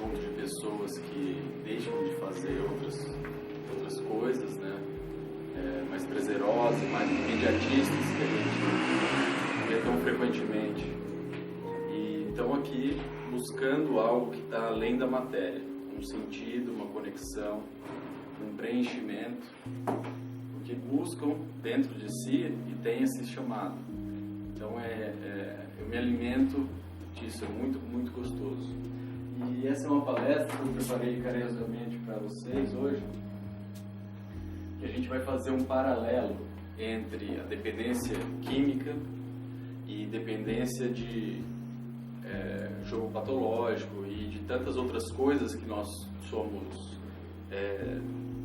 junto de pessoas que deixam de fazer outras coisas, né? Mais prazerosas, mais imediatistas que a gente vê tão frequentemente. E então aqui buscando algo que está além da matéria, um sentido, uma conexão, um preenchimento, porque buscam dentro de si e tem esse chamado. Então eu me alimento disso, é muito, muito gostoso. E essa é uma palestra que eu preparei carinhosamente para vocês hoje, que a gente vai fazer um paralelo entre a dependência química e dependência de jogo patológico e de tantas outras coisas que nós somos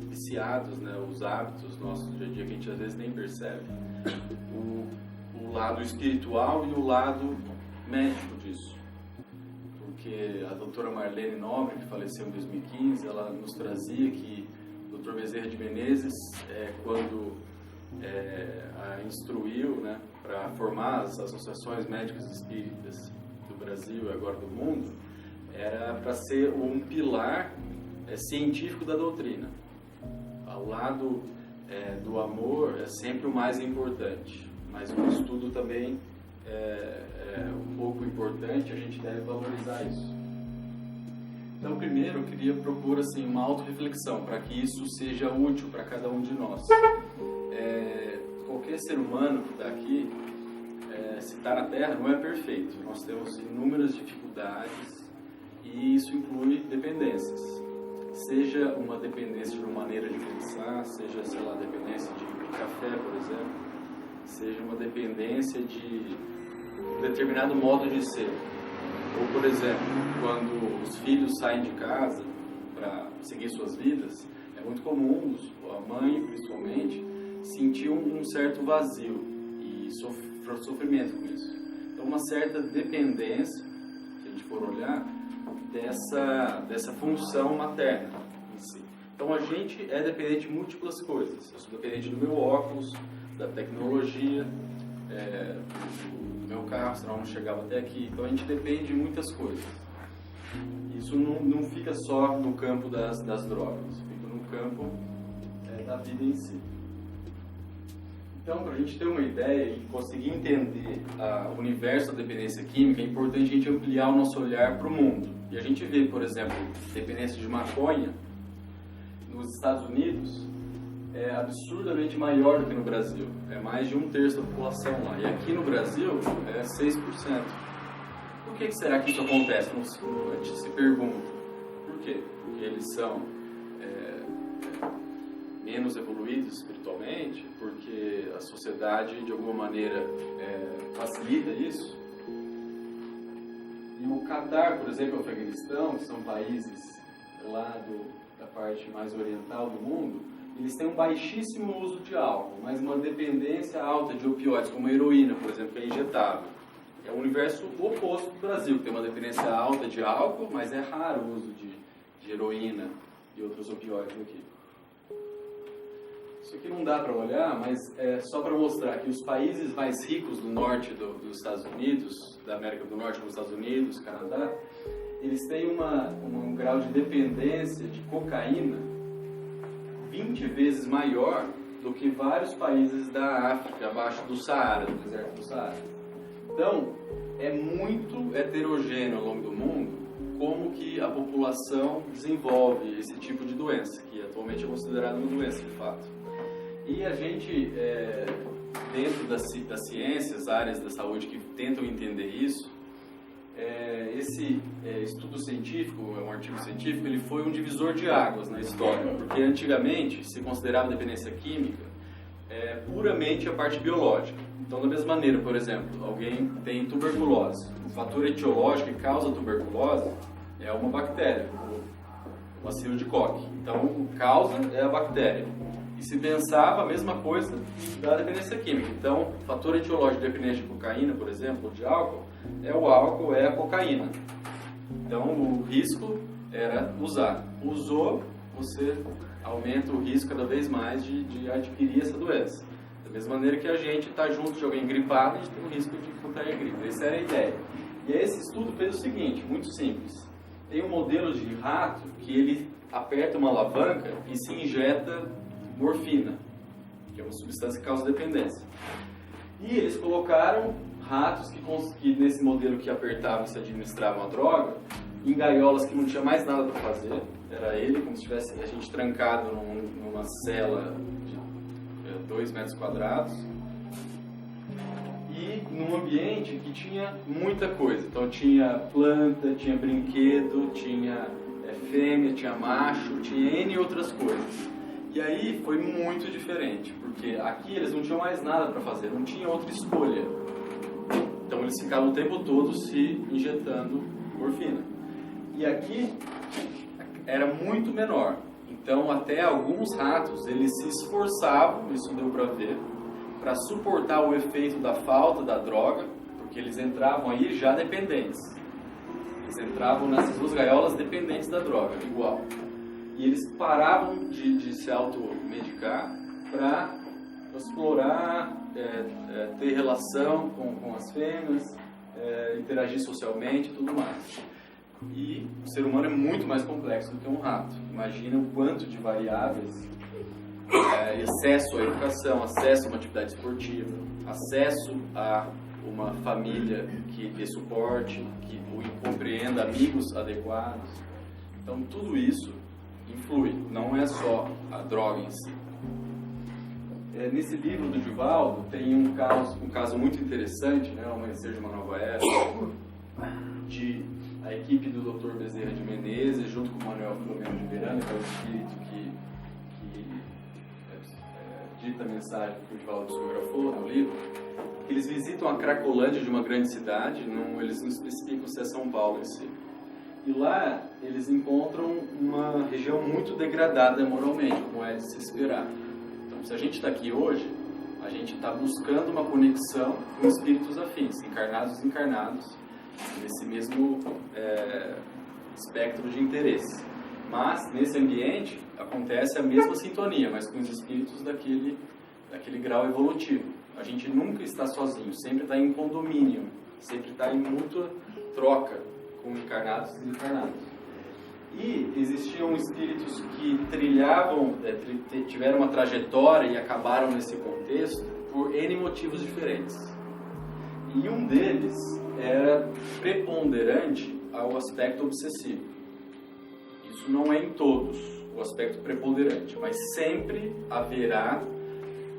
viciados, né? Os hábitos nossos do dia a dia que a gente às vezes nem percebe, o lado espiritual e o lado médico disso. Porque a doutora Marlene Nobre, que faleceu em 2015, ela nos trazia que o Dr. Bezerra de Menezes, quando a instruiu, né, para formar as associações médicas espíritas do Brasil e agora do mundo, era para ser um pilar científico da doutrina. Ao lado do amor é sempre o mais importante, mas o estudo também é um pouco importante, a gente deve valorizar isso. Então, primeiro, eu queria propor assim, uma autorreflexão, para que isso seja útil para cada um de nós. Qualquer ser humano que está aqui, se está na Terra, não é perfeito. Nós temos inúmeras dificuldades e isso inclui dependências. Seja uma dependência de uma maneira de pensar, seja, sei lá, dependência de café, por exemplo, seja uma dependência de um determinado modo de ser. Ou, por exemplo, quando os filhos saem de casa para seguir suas vidas, é muito comum, a mãe principalmente, sentir um certo vazio e sofrimento com isso. Então, uma certa dependência, se a gente for olhar, dessa função materna em si. Então, a gente é dependente de múltiplas coisas. Eu sou dependente do meu óculos, da tecnologia, do meu carro, senão eu não chegava até aqui. Então, a gente depende de muitas coisas. Isso não fica só no campo das drogas, fica no campo da vida em si. Então, para a gente ter uma ideia e conseguir entender o universo da dependência química, é importante a gente ampliar o nosso olhar para o mundo. E a gente vê, por exemplo, dependência de maconha nos Estados Unidos é absurdamente maior do que no Brasil. É mais de 1/3 da população lá. E aqui no Brasil é 6%. Por que será que isso acontece? A gente se pergunta. Por quê? Porque eles são menos evoluídos espiritualmente, porque a sociedade de alguma maneira facilita isso. E o Catar, por exemplo, o Afeganistão, que são países lá da parte mais oriental do mundo, eles têm um baixíssimo uso de álcool, mas uma dependência alta de opioides, como a heroína, por exemplo, que é injetável. É o universo oposto do Brasil, que tem uma dependência alta de álcool, mas é raro o uso de heroína e outros opioides aqui. Isso aqui não dá para olhar, mas é só para mostrar que os países mais ricos do norte dos Estados Unidos, da América do Norte, como os Estados Unidos, Canadá, eles têm um grau de dependência de cocaína 20 vezes maior do que vários países da África, abaixo do Saara, do deserto do Saara. Então, é muito heterogêneo ao longo do mundo como que a população desenvolve esse tipo de doença, que atualmente é considerada uma doença, de fato. E a gente, dentro das ciências, áreas da saúde que tentam entender isso, esse estudo científico, um artigo científico, ele foi um divisor de águas na história, porque antigamente se considerava dependência química puramente a parte biológica. Então, da mesma maneira, por exemplo, alguém tem tuberculose, o fator etiológico que causa tuberculose é uma bactéria, o bacilo de Koch. Então, o causa é a bactéria. E se pensava a mesma coisa da dependência química. Então, o fator etiológico de dependência de cocaína, por exemplo, ou de álcool, o álcool, é a cocaína. Então, o risco era usar. Usou, você aumenta o risco cada vez mais de adquirir essa doença. Da mesma maneira que a gente está junto de alguém gripado, a gente tem o risco de contrair a gripe. Essa era a ideia. E esse estudo fez o seguinte, muito simples. Tem um modelo de rato que ele aperta uma alavanca e se injeta morfina, que é uma substância que causa dependência. E eles colocaram ratos que nesse modelo que apertavam e se administravam a droga, em gaiolas que não tinha mais nada para fazer. Era ele como se tivesse a gente trancado numa cela de 2 metros quadrados e num ambiente que tinha muita coisa. Então tinha planta, tinha brinquedo, tinha fêmea, tinha macho, tinha N outras coisas. E aí foi muito diferente, porque aqui eles não tinham mais nada para fazer, não tinha outra escolha. Então eles ficavam o tempo todo se injetando morfina. E aqui era muito menor. Então até alguns ratos eles se esforçavam, isso deu para ver, para suportar o efeito da falta da droga, porque eles entravam aí já dependentes. Eles entravam nessas 2 gaiolas dependentes da droga, igual. E eles paravam de se automedicar para explorar, ter relação com as fêmeas, interagir socialmente e tudo mais. E o ser humano é muito mais complexo do que um rato. Imagina o quanto de variáveis, acesso à educação, acesso a uma atividade esportiva, acesso a uma família que dê suporte, que o compreenda, amigos adequados. Então tudo isso influi, não é só a droga em si. Nesse livro do Divaldo tem um caso muito interessante, né, O Amanhecer de uma Nova Era, de a equipe do Dr. Bezerra de Menezes, junto com o Manuel Filomeno de Miranda, que é o espírito que dita a mensagem que o Divaldo psicografou no livro. Eles visitam a Cracolândia de uma grande cidade, eles não especificam se é São Paulo em si. E lá eles encontram uma região muito degradada moralmente, como é de se esperar. Então, se a gente está aqui hoje, a gente está buscando uma conexão com espíritos afins, encarnados e desencarnados, nesse mesmo espectro de interesse. Mas, nesse ambiente, acontece a mesma sintonia, mas com os espíritos daquele grau evolutivo. A gente nunca está sozinho, sempre está em condomínio, sempre está em mútua troca com encarnados e desencarnados. E existiam espíritos que tiveram uma trajetória e acabaram nesse contexto por N motivos diferentes. E um deles era preponderante ao aspecto obsessivo. Isso não é em todos o aspecto preponderante, mas sempre haverá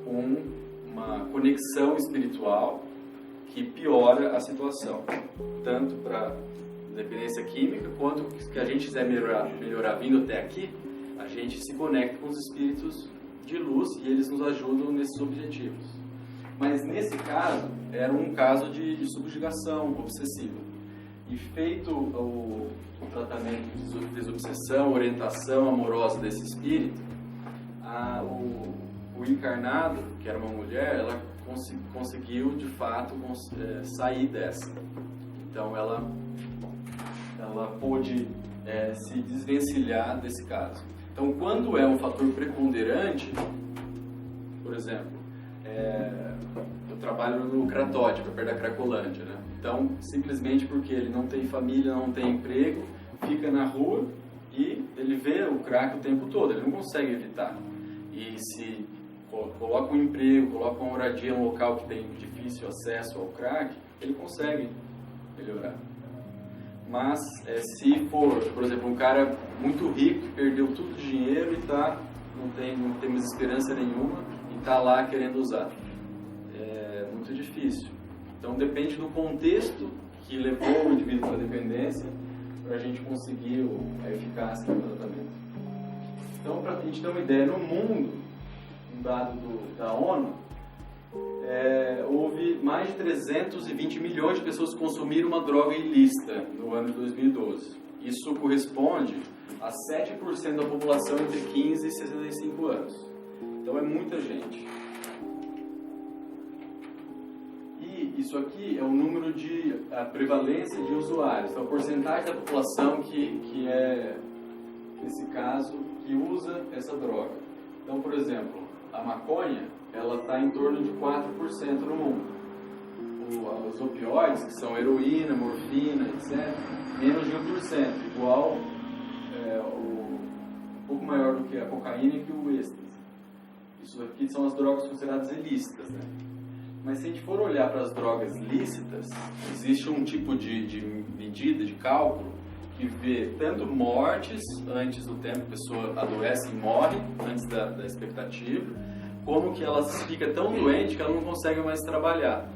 uma conexão espiritual que piora a situação, tanto para dependência química, quanto que a gente quiser melhorar vindo até aqui, a gente se conecta com os espíritos de luz e eles nos ajudam nesses objetivos. Mas nesse caso, era um caso de subjugação obsessiva. E feito o tratamento de desobsessão, orientação amorosa desse espírito, o encarnado, que era uma mulher, ela conseguiu de fato sair dessa. Então ela pôde se desvencilhar desse caso. Então, quando é um fator preponderante, por exemplo, eu trabalho no Cratódio, perto da Cracolândia, né? Então, simplesmente porque ele não tem família, não tem emprego, fica na rua e ele vê o crack o tempo todo, ele não consegue evitar. E se coloca um emprego, coloca uma moradia em um local que tem difícil acesso ao crack, ele consegue melhorar. Mas se for, por exemplo, um cara muito rico que perdeu tudo o dinheiro e não tem mais esperança nenhuma e está lá querendo usar, é muito difícil. Então depende do contexto que levou o indivíduo para a dependência para a gente conseguir a eficácia do tratamento. Então, para a gente ter uma ideia, no mundo, um dado da ONU, houve mais de 320 milhões de pessoas que consumiram uma droga ilícita no ano de 2012. Isso corresponde a 7% da população entre 15 e 65 anos. Então é muita gente. E isso aqui é o número a prevalência de usuários. Então a porcentagem da população que é, nesse caso, que usa essa droga. Então, por exemplo, a maconha, ela está em torno de 4% no mundo. os opioides, que são heroína, morfina, etc., menos de 1%, igual um pouco maior do que a cocaína e que o êxtase. Isso aqui são as drogas consideradas ilícitas, né? Mas se a gente for olhar para as drogas lícitas, existe um tipo de medida, de cálculo, que vê tanto mortes antes do tempo, a pessoa adoece e morre antes da expectativa, como que ela fica tão doente que ela não consegue mais trabalhar.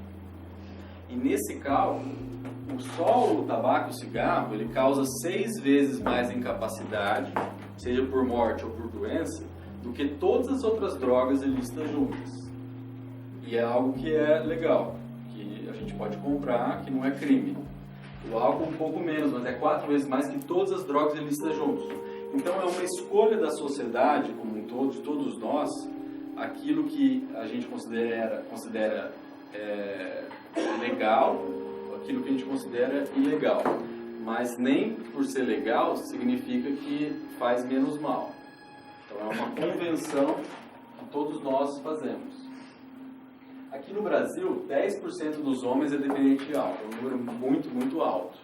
E nesse cálculo, só o tabaco, o cigarro, ele causa 6 vezes mais incapacidade, seja por morte ou por doença, do que todas as outras drogas ilícitas juntas. E é algo que é legal, que a gente pode comprar, que não é crime. O álcool um pouco menos, mas é 4 vezes mais que todas as drogas ilícitas juntos. Então é uma escolha da sociedade como um todo, de todos nós, aquilo que a gente considera legal, aquilo que a gente considera ilegal. Mas nem por ser legal significa que faz menos mal. Então é uma convenção que todos nós fazemos. Aqui no Brasil, 10% dos homens é dependente de álcool, é um número muito, muito alto.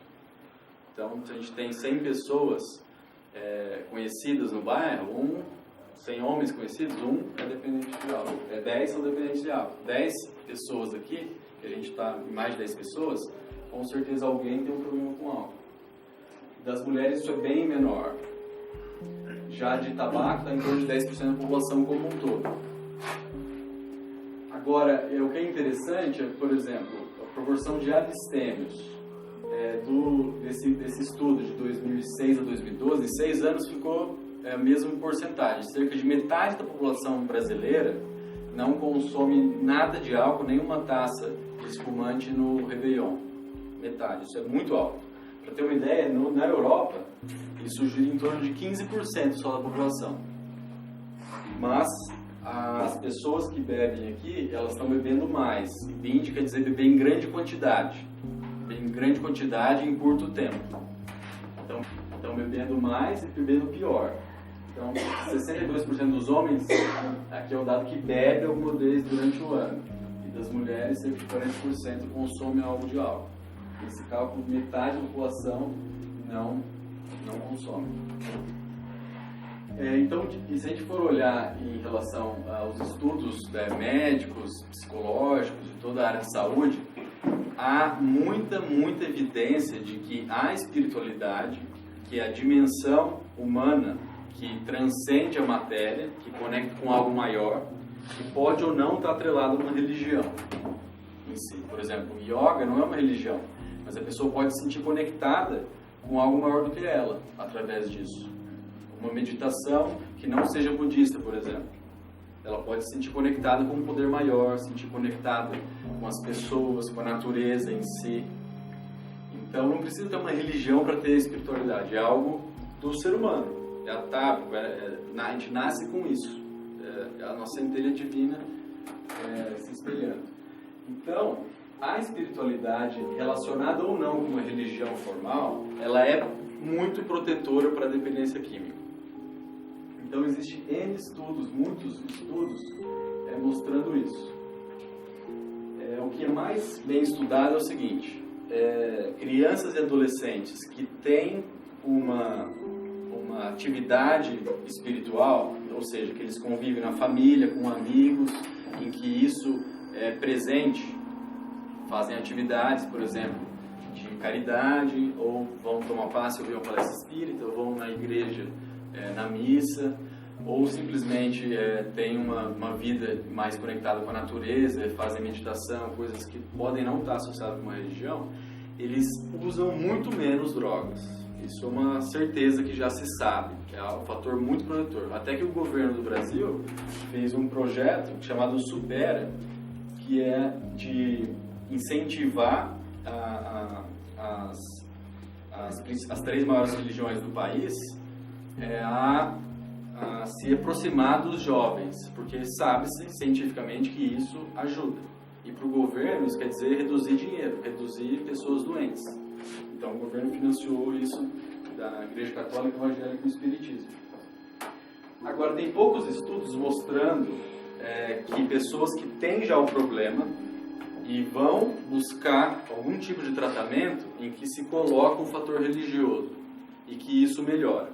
Então, se a gente tem 100 pessoas conhecidas no bairro, 100 homens conhecidos, é dependente de álcool. 10 são dependentes de álcool. 10 pessoas aqui, que a gente está em mais de 10 pessoas, com certeza alguém tem um problema com álcool. Das mulheres isso é bem menor. Já de tabaco está em torno de 10% da população como um todo. Agora, o que é interessante é, por exemplo, a proporção de abstêmios desse estudo de 2006 a 2012, em 6 anos ficou a mesma porcentagem. Cerca de metade da população brasileira não consome nada de álcool, nenhuma taça de espumante no Réveillon. Metade, isso é muito alto. Para ter uma ideia, na Europa, isso gira em torno de 15% só da população. Mas as pessoas que bebem aqui, elas estão bebendo mais. Binge quer dizer beber em grande quantidade. Em grande quantidade em curto tempo. Então, estão bebendo mais e bebendo pior. Então, 62% dos homens, aqui é o dado que bebe alguma vez durante o ano. E das mulheres, cerca de 40% consome algo de álcool. Nesse cálculo, metade da população não consome. Então, e se a gente for olhar em relação aos estudos médicos, psicológicos, de toda a área de saúde, há muita evidência de que a espiritualidade, que é a dimensão humana que transcende a matéria, que conecta com algo maior, que pode ou não estar atrelado a uma religião em si. Por exemplo, o yoga não é uma religião, mas a pessoa pode se sentir conectada com algo maior do que ela, através disso. Uma meditação que não seja budista, por exemplo. Ela pode se sentir conectada com um poder maior, se sentir conectada com as pessoas, com a natureza em si. Então não precisa ter uma religião para ter espiritualidade, é algo do ser humano, é atávico, a gente nasce com isso, é a nossa centelha divina se espelhando. Então, a espiritualidade, relacionada ou não com uma religião formal, ela é muito protetora para a dependência química. Então, existem N estudos, muitos estudos, mostrando isso. O que é mais bem estudado é o seguinte: crianças e adolescentes que têm uma atividade espiritual, ou seja, que eles convivem na família, com amigos, em que isso é presente, fazem atividades, por exemplo, de caridade, ou vão tomar passe, ouvir uma palestra espírita, ou vão na igreja, na missa, ou simplesmente têm uma vida mais conectada com a natureza, fazem meditação, coisas que podem não estar associadas com uma religião, eles usam muito menos drogas. Isso é uma certeza que já se sabe, que é um fator muito protetor. Até que o governo do Brasil fez um projeto chamado Supera, que é de incentivar as 3 maiores religiões do país a se aproximar dos jovens, porque sabe-se cientificamente que isso ajuda. E para o governo isso quer dizer reduzir dinheiro, reduzir pessoas doentes. Então o governo financiou isso da Igreja Católica, Evangélica e do Espiritismo. Agora, tem poucos estudos mostrando que pessoas que têm já o problema e vão buscar algum tipo de tratamento em que se coloca um fator religioso e que isso melhora.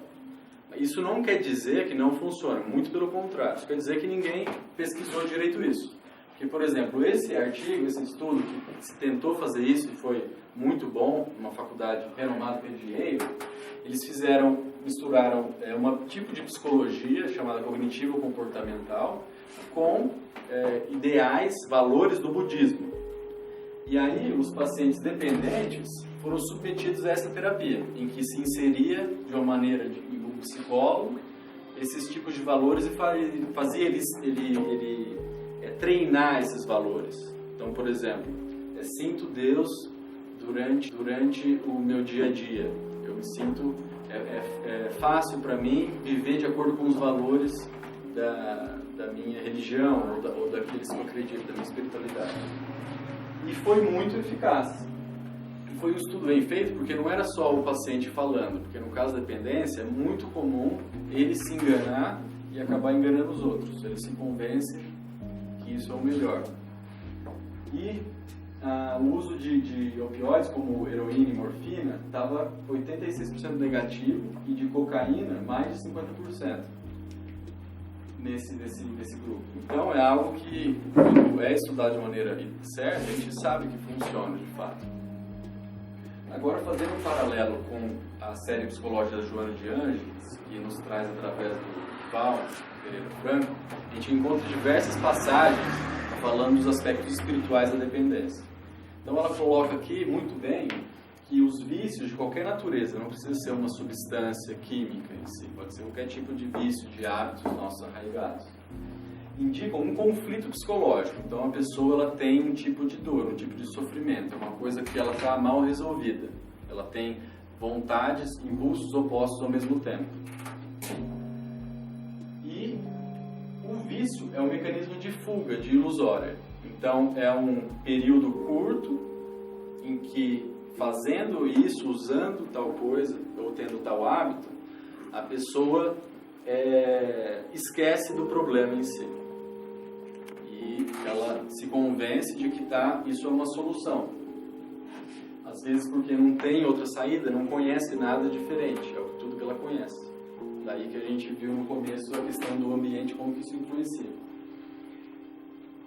Isso não quer dizer que não funciona, muito pelo contrário. Isso quer dizer que ninguém pesquisou direito isso. Porque, por exemplo, esse artigo, esse estudo que se tentou fazer isso e foi muito bom, uma faculdade renomada que é de Yale, eles misturaram um tipo de psicologia chamada cognitivo-comportamental com ideais, valores do budismo. E aí os pacientes dependentes foram submetidos a essa terapia, em que se inseria de uma maneira um psicólogo esses tipos de valores e fazia ele treinar esses valores. Então, por exemplo, sinto Deus durante o meu dia a dia. Eu me sinto, é fácil para mim viver de acordo com os valores da minha religião ou daqueles que eu acredito, da minha espiritualidade. E foi muito eficaz. E foi um estudo bem feito porque não era só o paciente falando, porque no caso da dependência é muito comum ele se enganar e acabar enganando os outros. Ele se convence que isso é o melhor. E o uso de opioides como heroína e morfina estava 86% negativo e de cocaína mais de 50% nesse grupo. Então é algo que, quando é estudado de maneira certa, a gente sabe que funciona de fato. Agora, fazendo um paralelo com a série psicológica da Joana de Ângeles, que nos traz através do Paulo Pereira Franco, a gente encontra diversas passagens falando dos aspectos espirituais da dependência. Então ela coloca aqui muito bem que os vícios de qualquer natureza, não precisa ser uma substância química em si, pode ser qualquer tipo de vício, de hábitos nossos arraigados, indicam um conflito psicológico. Então a pessoa ela tem um tipo de dor, um tipo de sofrimento, é uma coisa que ela está mal resolvida, ela tem vontades, impulsos opostos ao mesmo tempo. E o vício é um mecanismo de fuga, de ilusória. Então é um período curto em que, fazendo isso, usando tal coisa ou tendo tal hábito, a pessoa esquece do problema em si. E ela se convence de que isso é uma solução. Às vezes porque não tem outra saída, não conhece nada diferente, é tudo que ela conhece. Daí que a gente viu no começo a questão do ambiente, como que isso influencia.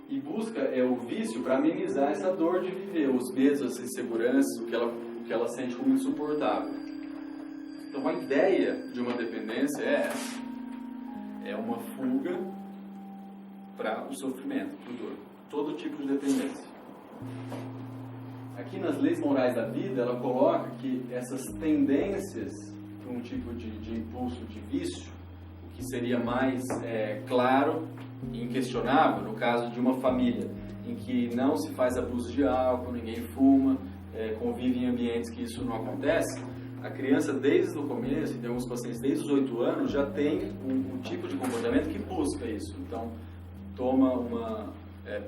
E busca o vício para amenizar essa dor de viver, os medos, as inseguranças, o que ela sente como insuportável. Então a ideia de uma dependência é essa. É uma fuga para o sofrimento, para a dor. Todo tipo de dependência. Aqui nas leis morais da vida, ela coloca que essas tendências para um tipo de impulso de vício, o que seria mais claro e inquestionável, no caso de uma família em que não se faz abuso de álcool, ninguém fuma, convive em ambientes que isso não acontece, a criança desde o começo, e tem alguns pacientes desde os 8 anos, já tem um tipo de comportamento que busca isso. Então,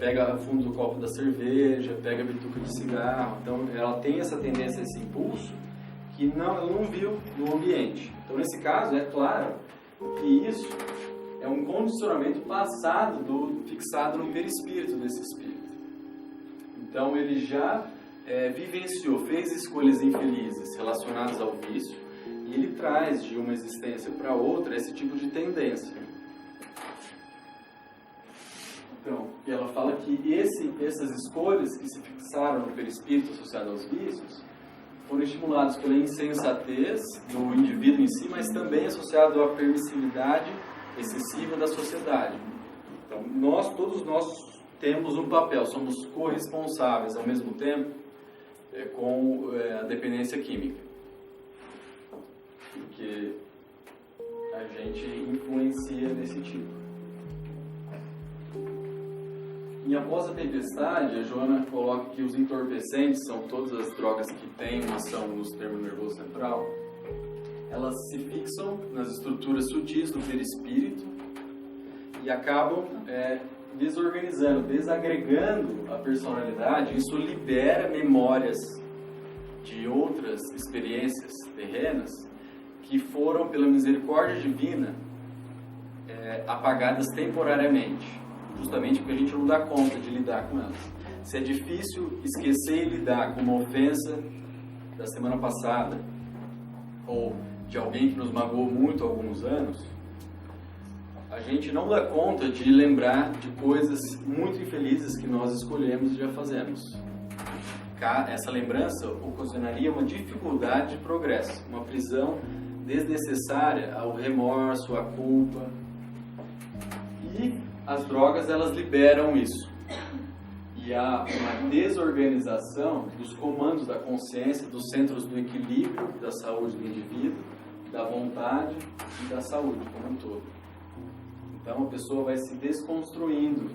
pega o fundo do copo da cerveja, pega a bituca de cigarro. Então, ela tem essa tendência, esse impulso, que ela não viu no ambiente. Então, nesse caso, é claro que isso é um condicionamento passado, fixado no perispírito desse espírito. Então, ele já vivenciou, fez escolhas infelizes relacionadas ao vício, e ele traz de uma existência para outra esse tipo de tendência. Então, ela fala que essas escolhas que se fixaram no perispírito associado aos vícios foram estimulados pela insensatez do indivíduo em si, mas também associado à permissividade excessiva da sociedade. Então, todos nós temos um papel, somos corresponsáveis ao mesmo tempo com a dependência química, porque a gente influencia nesse tipo. Em Após a Tempestade, a Joana coloca que os entorpecentes são todas as drogas que têm uma ação no sistema nervoso central. Elas se fixam nas estruturas sutis do perispírito e acabam desorganizando, desagregando a personalidade. Isso libera memórias de outras experiências terrenas que foram, pela misericórdia divina, apagadas temporariamente, justamente porque a gente não dá conta de lidar com elas. se é difícil esquecer e lidar com uma ofensa da semana passada, ou de alguém que nos magoou muito há alguns anos, a gente não dá conta de lembrar de coisas muito infelizes que nós escolhemos e já fazemos. Essa lembrança ocasionaria uma dificuldade de progresso, uma prisão desnecessária ao remorso, à culpa. E as drogas, elas liberam isso. E há uma desorganização dos comandos da consciência, dos centros do equilíbrio da saúde do indivíduo, da vontade e da saúde como um todo. Então a pessoa vai se desconstruindo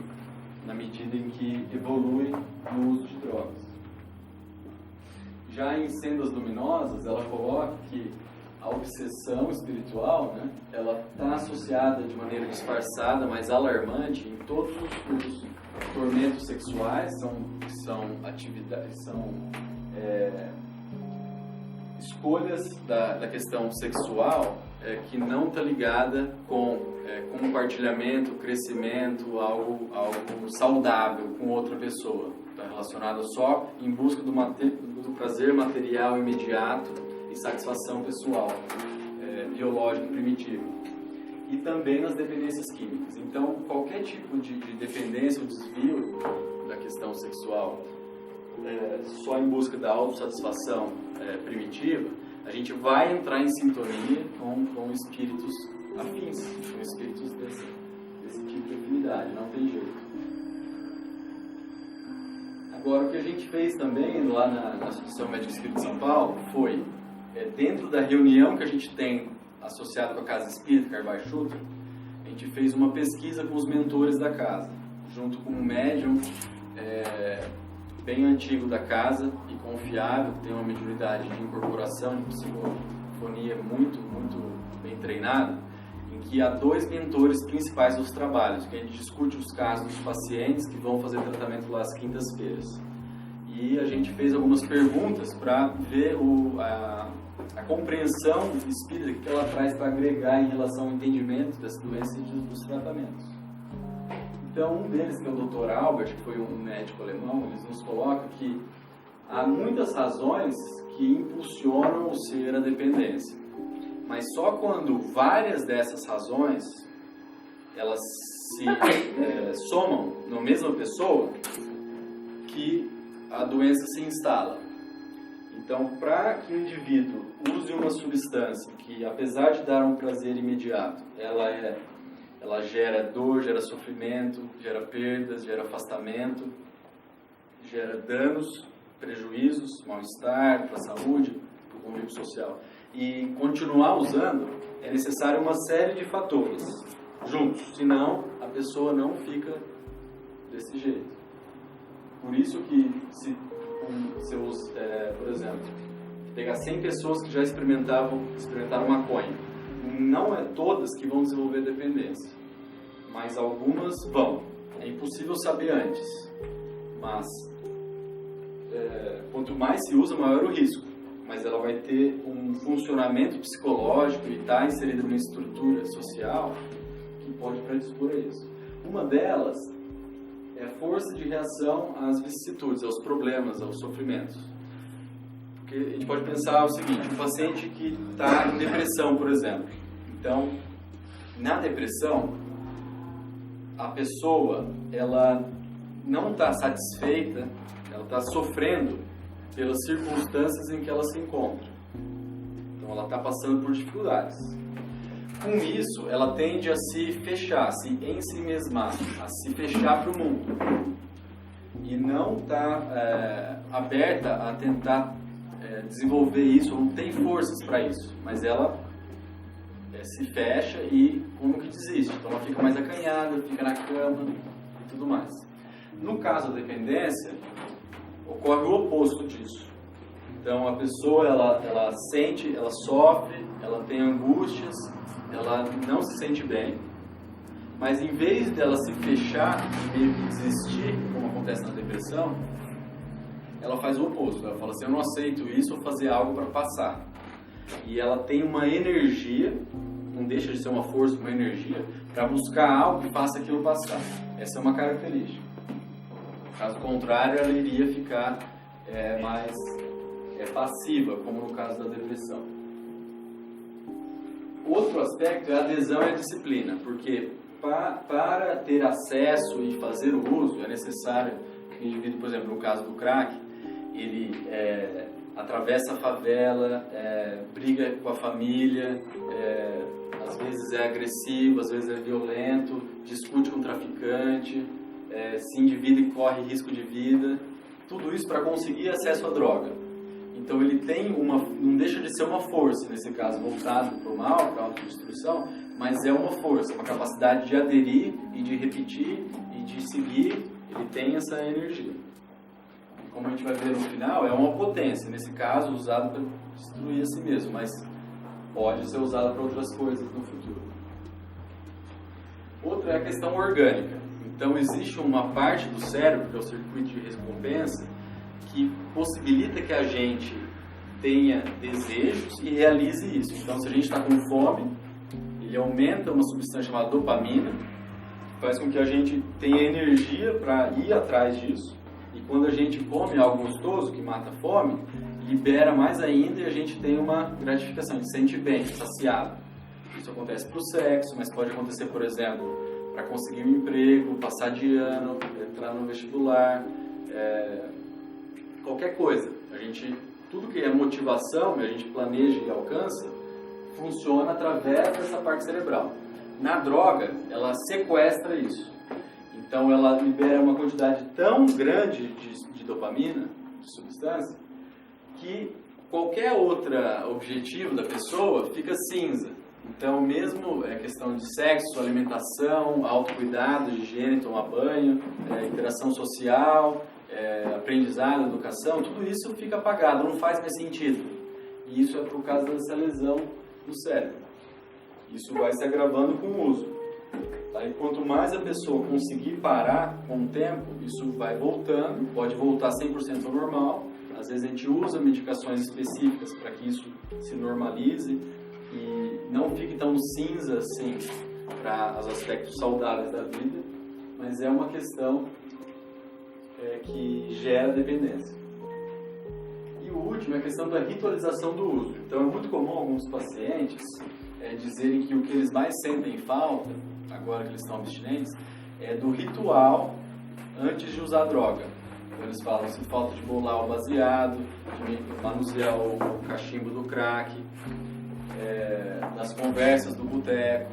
na medida em que evolui no uso de drogas. Já em Sendas Luminosas, ela coloca que a obsessão espiritual, né, ela está associada de maneira disfarçada, mas alarmante, em todos os tormentos sexuais, são atividades, escolhas da questão sexual que não está ligada com compartilhamento, crescimento, algo saudável com outra pessoa. Está relacionado só em busca do prazer material imediato e satisfação pessoal, biológico primitivo. E também nas dependências químicas. Então, qualquer tipo de dependência ou desvio da questão sexual só em busca da autossatisfação primitiva, a gente vai entrar em sintonia com espíritos afins, com espíritos desse tipo de afinidade, não tem jeito. Agora, o que a gente fez também lá na Associação Médica Espírita de São Paulo foi, dentro da reunião que a gente tem associado com a Casa Espírita Carvalho Schutter, a gente fez uma pesquisa com os mentores da casa, junto com um médium bem antigo da casa e confiável, que tem uma mediunidade de incorporação, de psicofonia muito, muito bem treinada, em que há 2 mentores principais dos trabalhos, que a gente discute os casos dos pacientes que vão fazer tratamento lá às quintas-feiras. E a gente fez algumas perguntas para ver a compreensão espírita que ela traz para agregar em relação ao entendimento das doenças e dos tratamentos. Então, um deles, que é o Dr. Albert, que foi um médico alemão, ele nos coloca que há muitas razões que impulsionam o ser a dependência. Mas só quando várias dessas razões elas se somam na mesma pessoa que a doença se instala. Então, para que o indivíduo use uma substância que, apesar de dar um prazer imediato, ela gera dor, gera sofrimento, gera perdas, gera afastamento, gera danos, prejuízos, mal-estar para a saúde, para o convívio social. E continuar usando, é necessário uma série de fatores juntos, senão a pessoa não fica desse jeito. Por isso que por exemplo, pegar 100 pessoas que já experimentaram maconha, não é todas que vão desenvolver dependência, mas algumas vão. É impossível saber antes, mas quanto mais se usa, maior o risco. Mas ela vai ter um funcionamento psicológico e está inserida numa estrutura social que pode predispor a isso. Uma delas é a força de reação às vicissitudes, aos problemas, aos sofrimentos. Porque a gente pode pensar o seguinte: um paciente que está em depressão, por exemplo. Então, na depressão, a pessoa ela não está satisfeita, ela está sofrendo pelas circunstâncias em que ela se encontra. Então, ela está passando por dificuldades. Com isso, ela tende a se fechar, a se ensimesmar, a se fechar para o mundo. E não está aberta a tentar desenvolver isso, não tem forças para isso. Mas ela se fecha e como que desiste. Então ela fica mais acanhada, fica na cama e tudo mais. No caso da dependência, ocorre o oposto disso. Então a pessoa ela sente, ela sofre, ela tem angústias, ela não se sente bem, mas em vez dela se fechar e meio que desistir, como acontece na depressão, ela faz o oposto. Ela fala assim: eu não aceito isso, vou fazer algo para passar. E ela tem uma energia, não deixa de ser uma força, uma energia, para buscar algo que faça aquilo passar. Essa é uma característica. Caso contrário, ela iria ficar mais passiva, como no caso da depressão. Outro aspecto é a adesão e a disciplina, porque para ter acesso e fazer o uso é necessário que o indivíduo, por exemplo, no caso do crack, ele atravessa a favela, briga com a família, às vezes é agressivo, às vezes é violento, discute com o traficante, se endivida e corre risco de vida, tudo isso para conseguir acesso à droga. Então ele tem não deixa de ser uma força, nesse caso voltado para o mal, para a autodestruição, mas é uma força, uma capacidade de aderir e de repetir e de seguir, ele tem essa energia. E como a gente vai ver no final, é uma potência, nesse caso usada para destruir a si mesmo, mas pode ser usada para outras coisas no futuro. Outra é a questão orgânica. Então existe uma parte do cérebro, que é o circuito de recompensa, que possibilita que a gente tenha desejos e realize isso. Então, se a gente está com fome, ele aumenta uma substância chamada dopamina, que faz com que a gente tenha energia para ir atrás disso. E quando a gente come algo gostoso, que mata a fome, libera mais ainda e a gente tem uma gratificação, a gente se sente bem, saciado. Isso acontece para o sexo, mas pode acontecer, por exemplo, para conseguir um emprego, passar de ano, entrar no vestibular, qualquer coisa. Tudo que é motivação, que a gente planeja e alcança, funciona através dessa parte cerebral. Na droga, ela sequestra isso. Então ela libera uma quantidade tão grande de dopamina, de substância, que qualquer outro objetivo da pessoa fica cinza. Então mesmo questão de sexo, alimentação, autocuidado, higiene, tomar banho, interação social, aprendizado, educação, tudo isso fica apagado, não faz mais sentido. E isso é por causa dessa lesão no cérebro. Isso vai se agravando com o uso. Tá? E quanto mais a pessoa conseguir parar com o tempo, isso vai voltando, pode voltar 100% ao normal. Às vezes a gente usa medicações específicas para que isso se normalize e não fique tão cinza assim para os aspectos saudáveis da vida, mas é uma questão que gera dependência. E o último é a questão da ritualização do uso. Então é muito comum alguns pacientes dizerem que o que eles mais sentem falta, agora que eles estão abstinentes, é do ritual antes de usar a droga. Então eles falam, sinto falta de bolar o baseado, de manusear o cachimbo do crack, das conversas do boteco,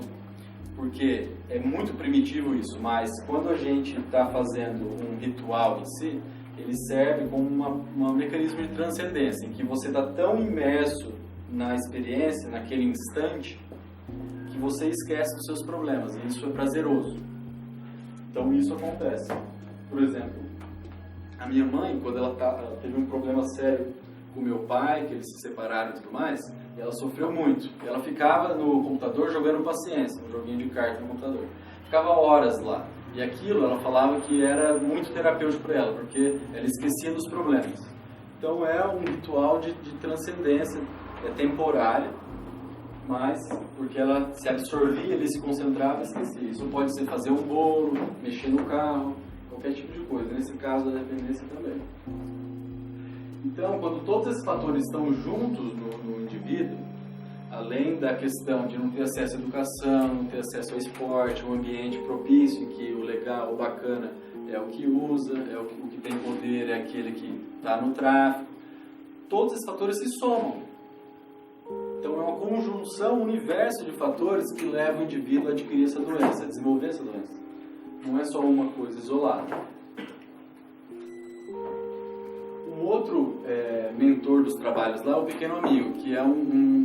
porque é muito primitivo isso, mas quando a gente está fazendo um ritual em si, ele serve como um mecanismo de transcendência, em que você está tão imerso na experiência, naquele instante, que você esquece dos seus problemas, e isso é prazeroso. Então isso acontece. Por exemplo, a minha mãe, quando ela teve um problema sério com meu pai, que eles se separaram e tudo mais, ela sofreu muito. Ela ficava no computador jogando paciência, um joguinho de carta no computador. Ficava horas lá. E aquilo, ela falava que era muito terapêutico para ela, porque ela esquecia dos problemas. Então é um ritual de transcendência, temporária, mas porque ela se absorvia, ele se concentrava e esquecia. Isso pode ser fazer um bolo, mexer no carro, qualquer tipo de coisa. Nesse caso, a dependência também. Então, quando todos esses fatores estão juntos no indivíduo, além da questão de não ter acesso à educação, não ter acesso ao esporte, um ambiente propício em que o legal, o bacana é o que usa, o que tem poder é aquele que está no tráfico, todos esses fatores se somam. Então é uma conjunção, um universo de fatores que leva o indivíduo a adquirir essa doença, a desenvolver essa doença. Não é só uma coisa isolada. Um outro mentor dos trabalhos lá, o Pequeno Amigo, que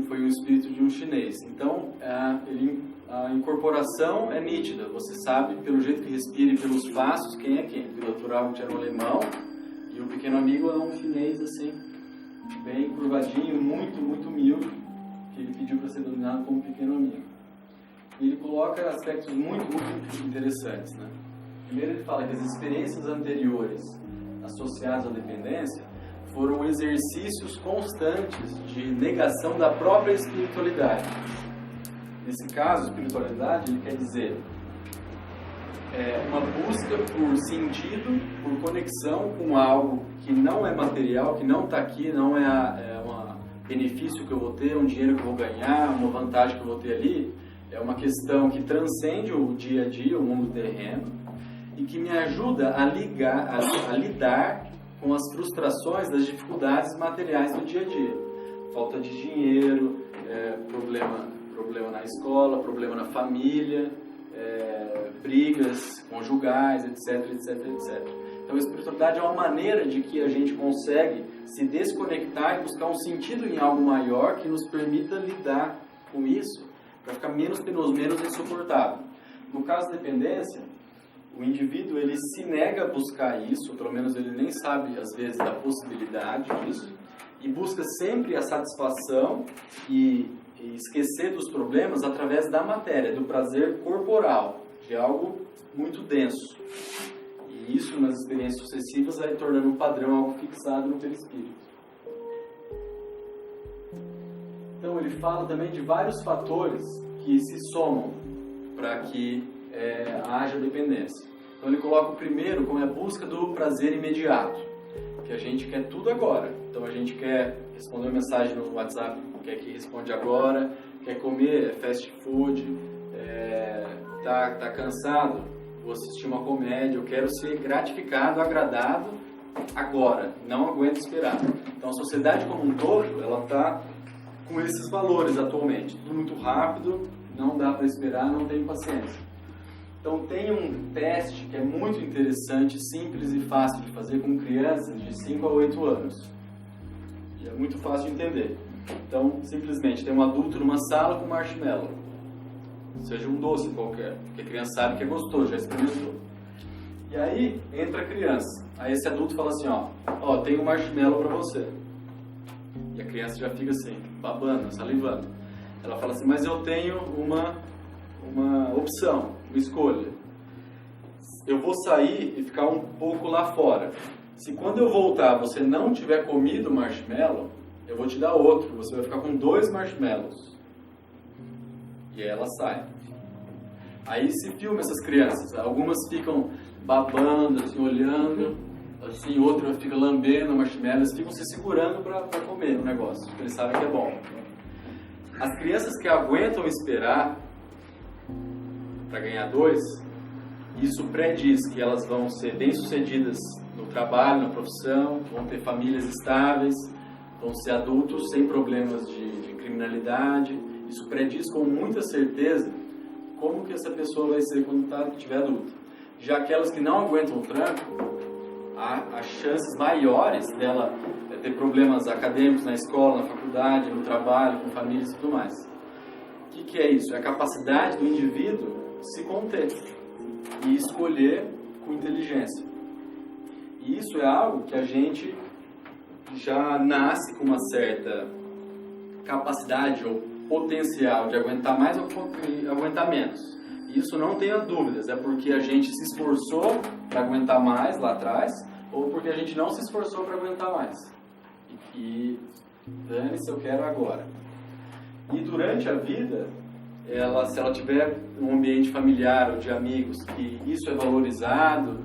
foi um espírito de um chinês. Então, a incorporação é nítida. Você sabe, pelo jeito que respira e pelos passos, quem é quem. O Dr. Albert era um alemão e o Pequeno Amigo é um chinês, assim, bem curvadinho, muito, muito humilde, que ele pediu para ser denominado como Pequeno Amigo. E ele coloca aspectos muito, muito interessantes, né? Primeiro ele fala que as experiências anteriores associadas à dependência foram exercícios constantes de negação da própria espiritualidade. Nesse caso, espiritualidade, ele quer dizer uma busca por sentido, por conexão com algo que não é material, que não está aqui, não é um benefício que eu vou ter, um dinheiro que eu vou ganhar, uma vantagem que eu vou ter ali. É uma questão que transcende o dia a dia, o mundo terreno, e que me ajuda a lidar com as frustrações das dificuldades materiais do dia a dia. Falta de dinheiro, problema na escola, problema na família, brigas conjugais, etc, etc, etc. Então a espiritualidade é uma maneira de que a gente consegue se desconectar e buscar um sentido em algo maior que nos permita lidar com isso, para ficar menos penoso, menos insuportável. No caso da dependência, o indivíduo ele se nega a buscar isso, ou pelo menos ele nem sabe às vezes da possibilidade disso, e busca sempre a satisfação e esquecer dos problemas através da matéria, do prazer corporal, de algo muito denso. E isso nas experiências sucessivas vai tornando um padrão, algo fixado no perispírito. Então ele fala também de vários fatores que se somam para que haja dependência. Então ele coloca o primeiro como a busca do prazer imediato, que a gente quer tudo agora. Então a gente quer responder uma mensagem no WhatsApp, quer que responde agora, quer comer fast food, tá cansado, vou assistir uma comédia, eu quero ser gratificado, agradado agora, não aguento esperar. Então a sociedade como um todo, ela está com esses valores atualmente, tudo muito rápido, não dá para esperar, não tem paciência. Então tem um teste que é muito interessante, simples e fácil de fazer com crianças de 5 a 8 anos. E é muito fácil de entender. Então, simplesmente, tem um adulto numa sala com marshmallow. Seja um doce qualquer, porque a criança sabe que é gostoso, já experimentou. E aí, entra a criança. Aí esse adulto fala assim, ó, tem um marshmallow para você. E a criança já fica assim, babando, salivando. Ela fala assim, mas eu tenho uma opção, uma escolha. Eu vou sair e ficar um pouco lá fora. Se quando eu voltar você não tiver comido marshmallow, eu vou te dar outro. Você vai ficar com 2 marshmallows. E aí ela sai. Aí se filma essas crianças. Algumas ficam babando, assim, olhando. Assim, outra fica lambendo o marshmallow. Eles ficam se segurando para comer o negócio, porque eles sabem que é bom. As crianças que aguentam esperar para ganhar 2, isso prediz que elas vão ser bem-sucedidas no trabalho, na profissão, vão ter famílias estáveis, vão ser adultos sem problemas de criminalidade. Isso prediz com muita certeza como que essa pessoa vai ser quando estiver adulta. Já aquelas que não aguentam o tranco, há chances maiores dela ter problemas acadêmicos na escola, na faculdade, no trabalho, com famílias e tudo mais. O que é isso? É a capacidade do indivíduo se conter e escolher com inteligência. E isso é algo que a gente já nasce com uma certa capacidade ou potencial de aguentar mais ou aguentar menos. Isso não tenha dúvidas, é porque a gente se esforçou para aguentar mais lá atrás ou porque a gente não se esforçou para aguentar mais. E dane-se, eu quero agora. E durante a vida, se ela tiver um ambiente familiar ou de amigos que isso é valorizado,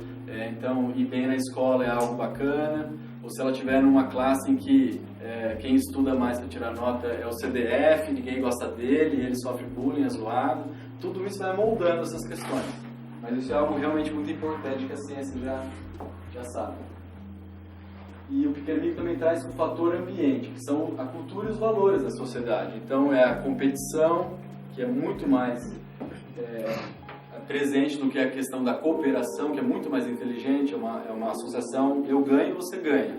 então ir bem na escola é algo bacana, ou se ela tiver numa classe em que quem estuda mais para tirar nota é o CDF, ninguém gosta dele, ele sofre bullying, é zoado, tudo isso vai moldando essas questões. Mas isso é algo realmente muito importante que a ciência já sabe. E o Pequeno Amigo também traz o fator ambiente, que são a cultura e os valores da sociedade. Então é a competição, que é muito mais presente do que a questão da cooperação, que é muito mais inteligente, é uma associação, eu ganho, você ganha,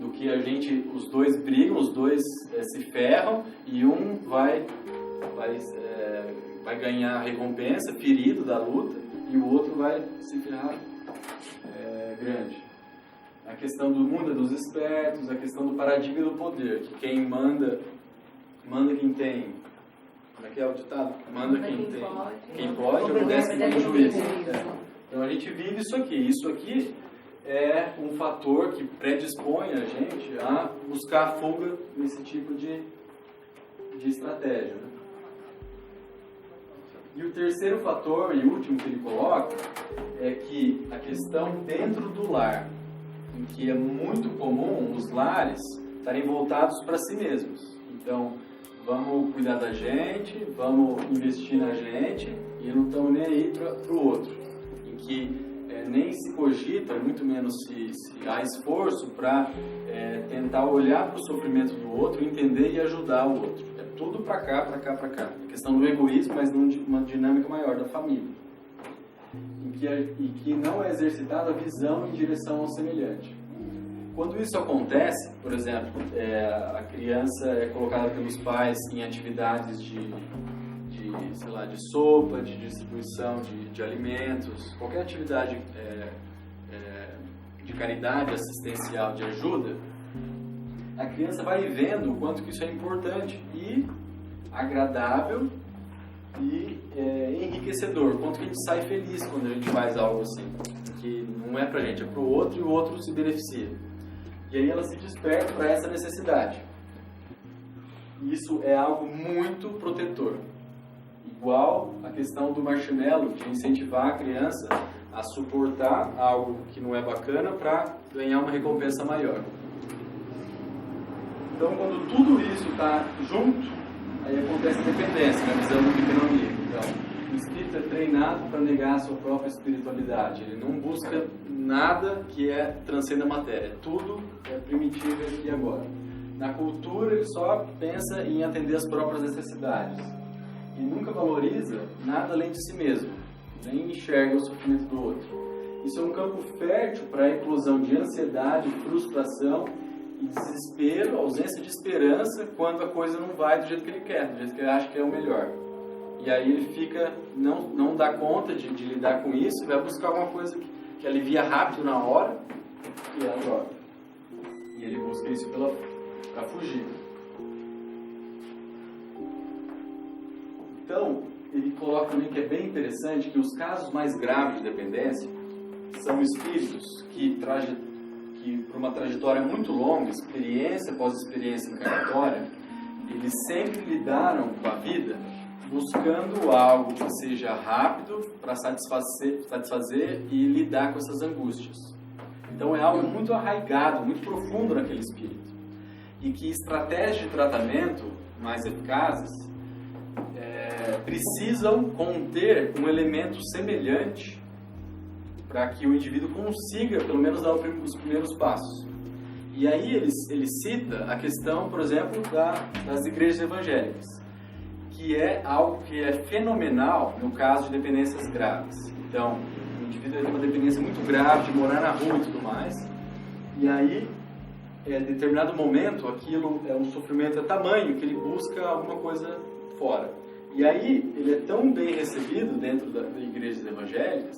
do que os dois brigam, os dois se ferram e um vai ganhar a recompensa, ferido da luta, e o outro vai se ferrar grande. A questão do mundo dos espertos, a questão do paradigma do poder, que quem manda quem tem. Como é que é o ditado? Manda quem tem. Quem pode, obedece quem tem juízo. Então a gente vive isso aqui. Isso aqui é um fator que predispõe a gente a buscar a fuga nesse tipo de estratégia. E o terceiro fator e último que ele coloca é que a questão dentro do lar, em que é muito comum os lares estarem voltados para si mesmos. Então, vamos cuidar da gente, vamos investir na gente e não estamos nem aí para o outro. Em que nem se cogita, muito menos se há esforço para tentar olhar para o sofrimento do outro, entender e ajudar o outro. É tudo para cá, para cá, para cá. A questão do egoísmo, mas numa dinâmica maior da família. E que não é exercitada a visão em direção ao semelhante. Quando isso acontece, por exemplo, a criança é colocada pelos pais em atividades de sopa, de distribuição de alimentos, qualquer atividade de caridade assistencial, de ajuda, a criança vai vendo o quanto que isso é importante e agradável e enriquecedor, o quanto que a gente sai feliz quando a gente faz algo assim, que não é pra gente, é pro outro e o outro se beneficia. E aí ela se desperta para essa necessidade. Isso é algo muito protetor. Igual a questão do marshmallow, de incentivar a criança a suportar algo que não é bacana para ganhar uma recompensa maior. Então, quando tudo isso está junto, aí acontece a dependência, na visão do pequeno amigo. Então, o espírito é treinado para negar a sua própria espiritualidade. Ele não busca nada que transcenda a matéria. Tudo é primitivo aqui e agora. Na cultura, ele só pensa em atender as próprias necessidades. E nunca valoriza nada além de si mesmo, nem enxerga o sofrimento do outro. Isso é um campo fértil para a eclosão de ansiedade, frustração e desespero, ausência de esperança quando a coisa não vai do jeito que ele quer, do jeito que ele acha que é o melhor. E aí ele fica, não dá conta de lidar com isso, vai buscar alguma coisa que alivia rápido na hora, e é a droga. E ele busca isso para fugir. Então, ele coloca também que é bem interessante que os casos mais graves de dependência são espíritos que por uma trajetória muito longa, experiência após experiência encarnatória, eles sempre lidaram com a vida buscando algo que seja rápido para satisfazer e lidar com essas angústias. Então é algo muito arraigado, muito profundo naquele espírito. E que estratégias de tratamento mais eficazes precisam conter um elemento semelhante para que o indivíduo consiga, pelo menos, dar os primeiros passos. E aí ele cita a questão, por exemplo, das igrejas evangélicas, que é algo que é fenomenal no caso de dependências graves. Então, o indivíduo tem uma dependência muito grave de morar na rua e tudo mais, e aí, em determinado momento, aquilo é um sofrimento tamanho que ele busca alguma coisa fora. E aí, ele é tão bem recebido dentro das igrejas evangélicas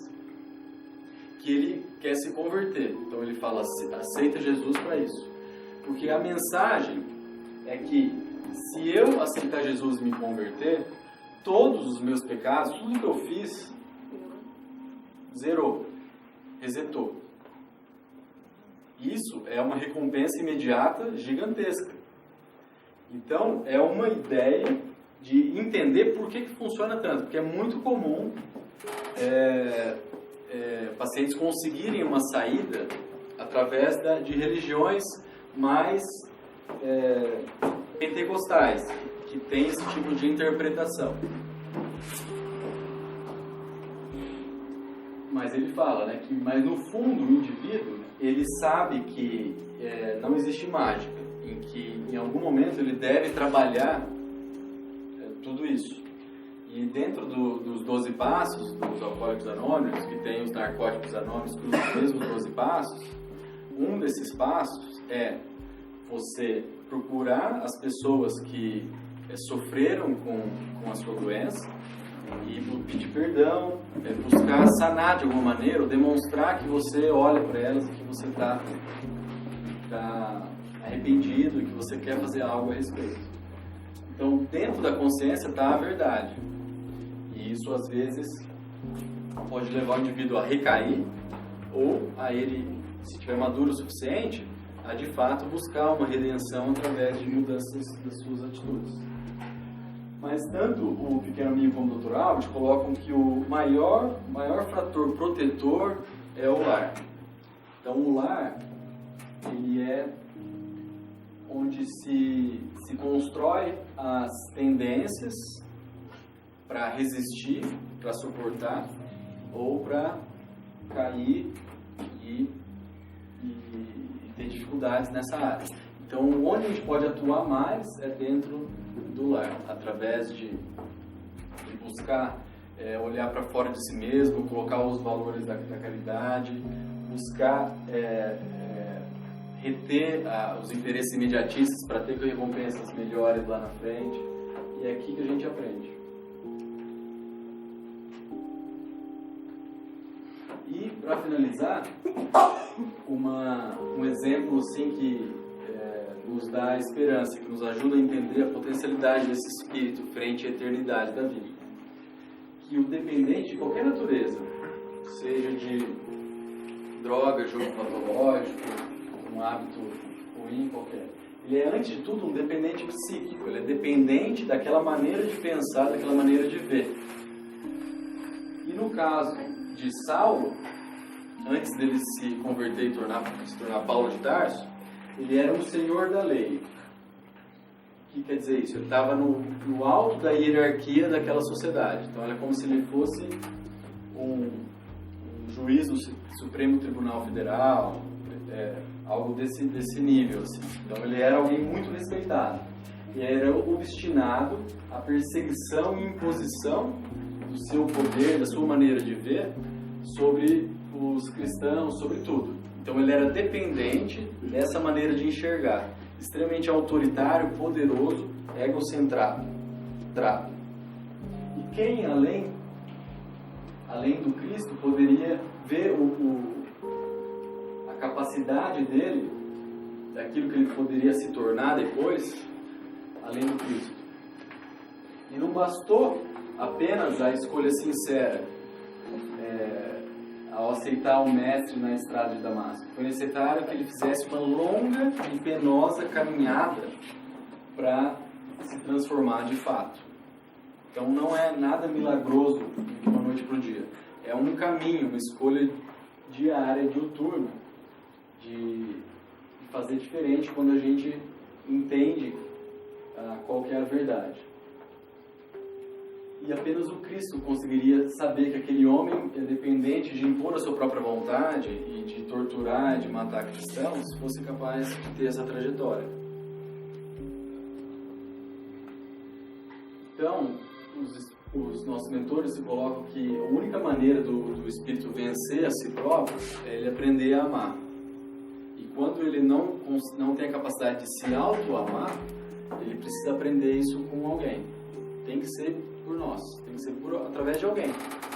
que ele quer se converter. Então ele fala, aceita Jesus para isso. Porque a mensagem é que se eu aceitar Jesus e me converter, todos os meus pecados, tudo que eu fiz, zerou, resetou. Isso é uma recompensa imediata gigantesca. Então, é uma ideia de entender por que funciona tanto. Porque é muito comum pacientes conseguirem uma saída através de religiões mais pentecostais, que tem esse tipo de interpretação. Mas ele fala, né, mas no fundo o indivíduo, ele sabe que não existe mágica, em que em algum momento ele deve trabalhar tudo isso. E dentro dos 12 passos dos Alcoólicos Anônimos, que tem os Narcóticos Anônimos, os mesmos 12 passos, um desses passos é você procurar as pessoas que sofreram com a sua doença e pedir perdão, buscar sanar de alguma maneira, ou demonstrar que você olha para elas e que você está arrependido e que você quer fazer algo a respeito. Então, dentro da consciência está a verdade. E isso, às vezes, pode levar o indivíduo a recair ou a ele, se tiver maduro o suficiente, a de fato buscar uma redenção através de mudanças das suas atitudes. Mas tanto o Pequeno Minho como o Dr. Albert colocam que o maior fator protetor é o lar. Então o lar, ele é onde se constrói as tendências para resistir, para suportar, ou para cair e ter dificuldades nessa área. Então, onde a gente pode atuar mais é dentro do lar, através de buscar olhar para fora de si mesmo, colocar os valores da caridade, buscar reter os interesses imediatistas para ter recompensas melhores lá na frente. E é aqui que a gente aprende. E, para finalizar, um exemplo assim, que nos dá esperança, que nos ajuda a entender a potencialidade desse espírito frente à eternidade da vida. Que o dependente de qualquer natureza, seja de droga, jogo patológico, um hábito ruim qualquer, ele é antes de tudo um dependente psíquico, ele é dependente daquela maneira de pensar, daquela maneira de ver. E no caso de Saulo, antes dele se converter e se tornar Paulo de Tarso, ele era um senhor da lei. O que quer dizer isso? Ele estava no alto da hierarquia daquela sociedade. Então era como se ele fosse um juiz do Supremo Tribunal Federal, algo desse nível. Assim. Então ele era alguém muito respeitado. E era obstinado à perseguição e imposição do seu poder, da sua maneira de ver, sobre os cristãos, sobre tudo. Então ele era dependente dessa maneira de enxergar, extremamente autoritário, poderoso, egocentrado. E quem além do Cristo poderia ver a capacidade dele, daquilo que ele poderia se tornar depois, além do Cristo? E não bastou apenas a escolha sincera ao aceitar o mestre na estrada de Damasco. Foi necessário que ele fizesse uma longa e penosa caminhada para se transformar de fato. Então não é nada milagroso de uma noite para o dia. É um caminho, uma escolha diária, diuturna, de fazer diferente quando a gente entende qual que é a verdade. E apenas o Cristo conseguiria saber que aquele homem é dependente de impor a sua própria vontade e de torturar, de matar cristãos, fosse capaz de ter essa trajetória. Então, os nossos mentores se colocam que a única maneira do espírito vencer a si próprio é ele aprender a amar. E quando ele não tem a capacidade de se auto-amar, ele precisa aprender isso com alguém. Tem que ser por nós, tem que ser através de alguém.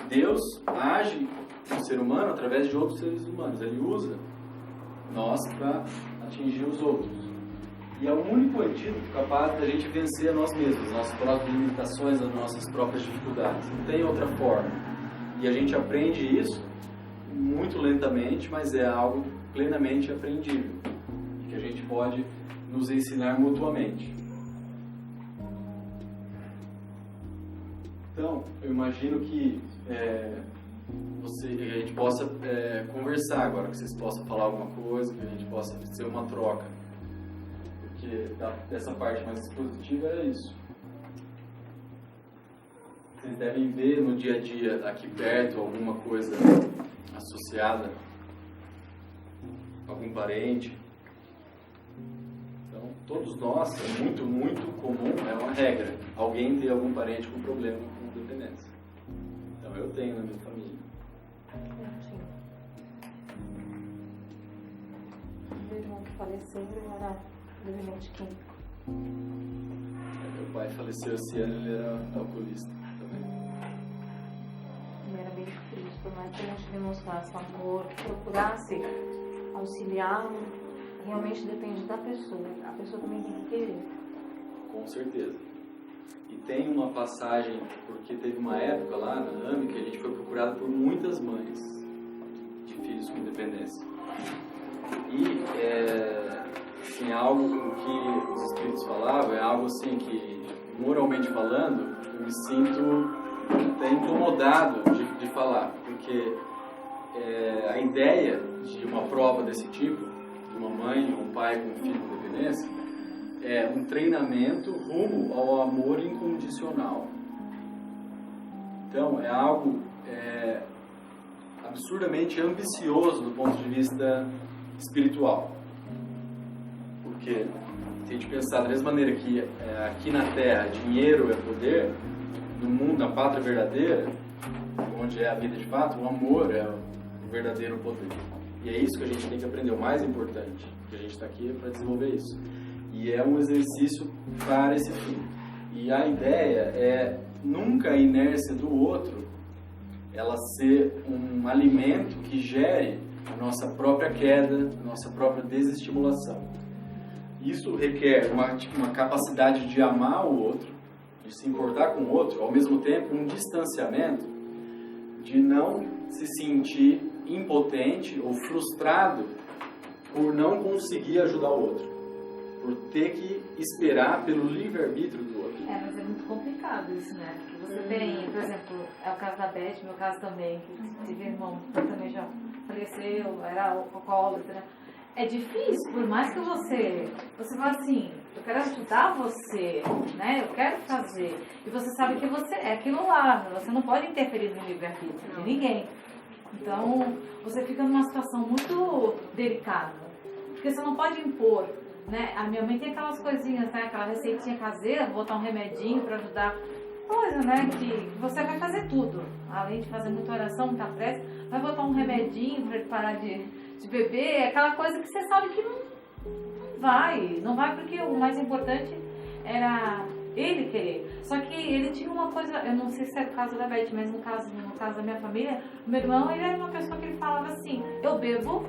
Deus age no ser humano através de outros seres humanos. Ele usa nós para atingir os outros. E é o único antídoto capaz da gente vencer a nós mesmos, as nossas próprias limitações, as nossas próprias dificuldades. Não tem outra forma. E a gente aprende isso muito lentamente, mas é algo plenamente aprendível. E que a gente pode nos ensinar mutuamente. Então, eu imagino que a gente possa conversar agora, que vocês possam falar alguma coisa, que a gente possa ter uma troca. Porque dessa parte mais expositiva era isso. Vocês devem ver no dia a dia aqui perto alguma coisa associada, algum parente. Então, todos nós, é muito, muito comum, é uma regra, alguém ter algum parente com problema com dependência. Então, eu tenho na minha família. Meu irmão que faleceu, ele era dependente químico. Meu pai faleceu esse ano, ele era alcoolista também. E era bem difícil, por mais que a gente demonstrasse amor, procurasse auxiliar, realmente depende da pessoa. A pessoa também tem que querer. Com certeza. E tem uma passagem, porque teve uma época lá na AME que a gente foi procurado por muitas mães de filhos com dependência. E assim, algo que os espíritos falavam, é algo assim que moralmente falando, eu me sinto até incomodado de falar, porque a ideia de uma prova desse tipo, de uma mãe ou um pai com um filho com dependência, é um treinamento rumo ao amor incondicional. Então, é algo absurdamente ambicioso do ponto de vista espiritual. Porque, se a gente pensar da mesma maneira que aqui na Terra dinheiro é poder, no mundo, na pátria verdadeira, onde é a vida de fato, o amor é o verdadeiro poder. E é isso que a gente tem que aprender, o mais importante, que a gente está aqui para desenvolver isso. E é um exercício para esse fim. E a ideia é nunca a inércia do outro ela ser um alimento que gere a nossa própria queda, a nossa própria desestimulação. Isso requer uma capacidade de amar o outro, de se importar com o outro, ao mesmo tempo um distanciamento, de não se sentir impotente ou frustrado por não conseguir ajudar o outro, por ter que esperar pelo livre-arbítrio do outro. Mas é muito complicado isso, né? Porque você tem, por exemplo, é o caso da Beth, meu caso também, que tive irmão que também já faleceu, era alcoólatra, né? É difícil, por mais que você fala assim, eu quero ajudar você, né? Eu quero fazer. E você sabe que você é aquilo lá, você não pode interferir no livre-arbítrio de ninguém. Então, você fica numa situação muito delicada, porque você não pode impor, né? A minha mãe tem aquelas coisinhas, né? Aquela receitinha caseira, botar um remedinho para ajudar, coisa, né? Que você vai fazer tudo, além de fazer muita oração, muita prece, vai botar um remedinho para ele parar de beber, é aquela coisa que você sabe que não vai porque o mais importante era ele querer. Só que ele tinha uma coisa, eu não sei se é o caso da Beth, mas no caso da minha família, o meu irmão, ele era uma pessoa que ele falava assim, eu bebo,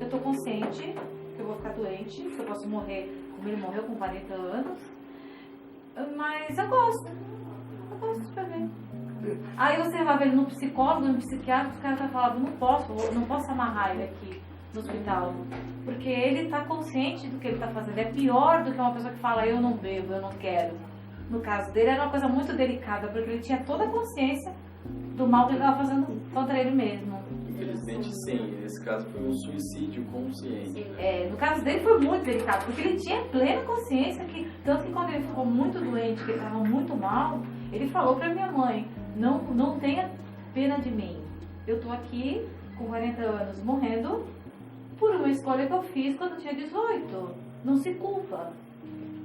eu tô consciente que eu vou ficar doente, que eu posso morrer, como ele morreu com 40 anos, mas eu gosto de beber. Aí você levava ele no psicólogo, no psiquiatra, os caras falavam, não posso amarrar ele aqui no hospital, porque ele está consciente do que ele está fazendo. É pior do que uma pessoa que fala, eu não bebo, eu não quero. No caso dele era uma coisa muito delicada, porque ele tinha toda a consciência do mal que ele estava fazendo contra ele mesmo. Infelizmente sim, nesse caso foi um suicídio consciente. No caso dele foi muito delicado, porque ele tinha plena consciência que, tanto que quando ele ficou muito doente, que ele estava muito mal, ele falou para minha mãe, não tenha pena de mim. Eu tô aqui com 40 anos morrendo por uma escolha que eu fiz quando eu tinha 18. Não se culpa.